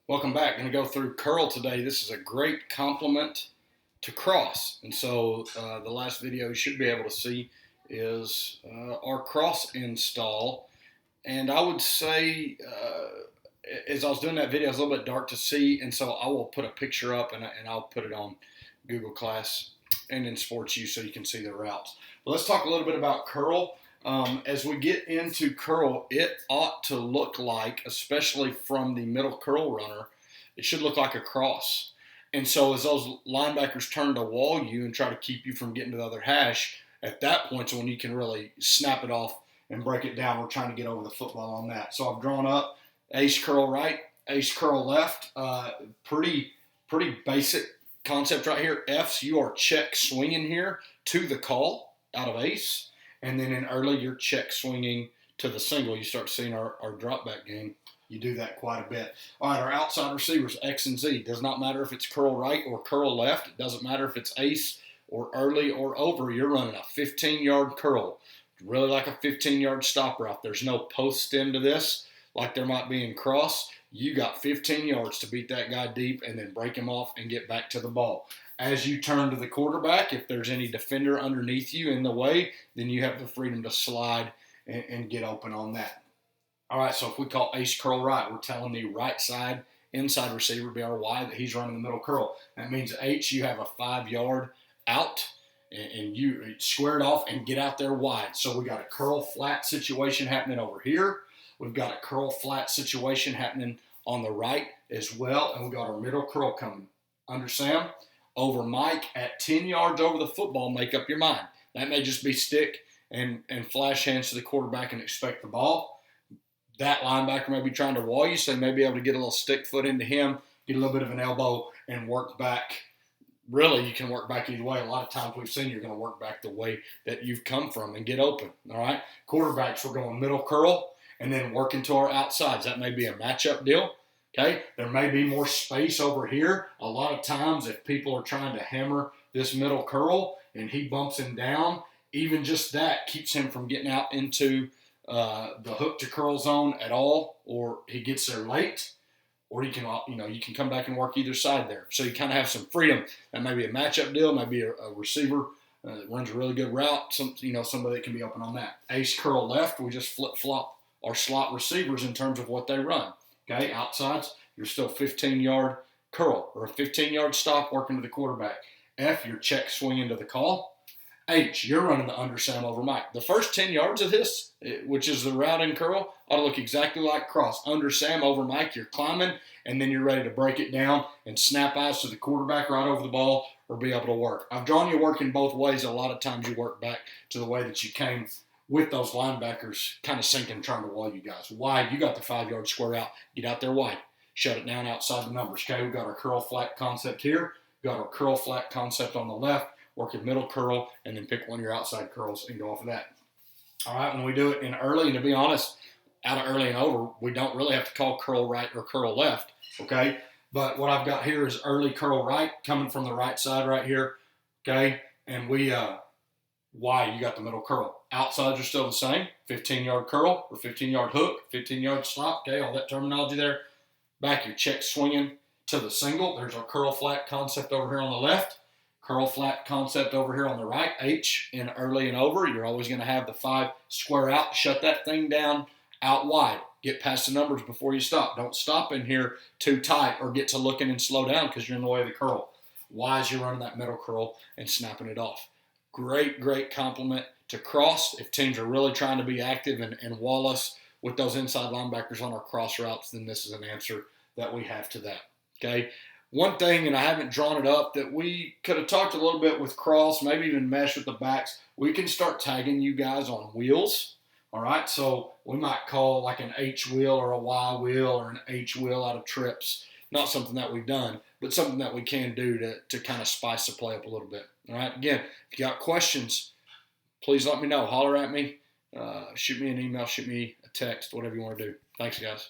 Welcome back. Going to go through curl today. This is a great complement to cross. And so the last video you should be able to see is our cross install. And I would say, as I was doing that video, it's a little bit dark to see. And so I will put a picture up and I'll put it on Google Class and in Sports U so you can see the routes. But let's talk a little bit about curl. As we get into curl, it ought to look like, especially from the middle curl runner, it should look like a cross. And so as those linebackers turn to wall you and try to keep you from getting to the other hash, at that point is when you can really snap it off and break it down. We're trying to get over the football on that. So I've drawn up ace curl right, ace curl left. Pretty basic concept right here. F's, you are check swinging here to the call out of ace. And then in early, you're check swinging to the single. You start seeing our drop back game. You do that quite a bit. All right, our outside receivers, X and Z. Does not matter if it's curl right or curl left. It doesn't matter if it's ace or early or over. You're running a 15-yard curl. Really like a 15-yard stop route. There's no post stem to this like there might be in cross. You got 15 yards to beat that guy deep and then break him off and get back to the ball. As you turn to the quarterback, if there's any defender underneath you in the way, then you have the freedom to slide and get open on that. All right, so if we call ace curl right, we're telling the right side inside receiver, be our Y, that he's running the middle curl. That means H, you have a 5-yard out, and you square it off and get out there wide. So we got a curl flat situation happening over here. We've got a curl flat situation happening on the right as well, and we got our middle curl coming. Under Sam, over Mike at 10 yards over the football, make up your mind. That may just be stick and flash hands to the quarterback and expect the ball. That linebacker may be trying to wall you, so you may be able to get a little stick foot into him, get a little bit of an elbow, and work back. Really, you can work back either way. A lot of times we've seen you're going to work back the way that you've come from and get open, all right? Quarterbacks, we're going middle curl and then working to our outsides. That may be a matchup deal. Okay, there may be more space over here. A lot of times if people are trying to hammer this middle curl and he bumps him down, even just that keeps him from getting out into the hook to curl zone at all, or he gets there late, or you can come back and work either side there. So you kind of have some freedom. That may be a matchup deal, maybe a receiver that runs a really good route. Somebody that can be open on that. Ace curl left, we just flip flop our slot receivers in terms of what they run. Okay, outsides, you're still 15-yard curl or a 15-yard stop working to the quarterback. F, you're check swinging to the call. H, you're running the under Sam over Mike. The first 10 yards of this, which is the route and curl, ought to look exactly like cross. Under Sam over Mike, you're climbing, and then you're ready to break it down and snap eyes to the quarterback right over the ball or be able to work. I've drawn you working both ways. A lot of times you work back to the way that you came with those linebackers kind of sinking, trying to wall you guys. Wide, you got the 5-yard square out. Get out there wide. Shut it down outside the numbers. Okay, we've got our curl flat concept here. We've got our curl flat concept on the left. Work your middle curl, and then pick one of your outside curls and go off of that. All right, when we do it in early, and to be honest, out of early and over, we don't really have to call curl right or curl left, okay? But what I've got here is early curl right coming from the right side right here, okay? And Y, you got the middle curl. Outsides are still the same, 15-yard curl or 15-yard hook, 15-yard stop, okay, all that terminology there. Back, your check swinging to the single. There's our curl flat concept over here on the left. Curl flat concept over here on the right. H in early and over. You're always going to have the 5 square out. Shut that thing down out wide. Get past the numbers before you stop. Don't stop in here too tight or get to looking and slow down because you're in the way of the curl. Y is you're running that middle curl and snapping it off. Great compliment to cross. If teams are really trying to be active and wall us with those inside linebackers on our cross routes, then this is an answer that we have to that. Okay. One thing, and I haven't drawn it up, that we could have talked a little bit with cross, maybe even mesh with the backs. We can start tagging you guys on wheels. All right. So we might call like an H wheel or a Y wheel or an H wheel out of trips. Not something that we've done, but something that we can do to kind of spice the play up a little bit. All right. Again, if you got questions, please let me know. Holler at me. Shoot me an email, shoot me a text, whatever you want to do. Thanks, guys.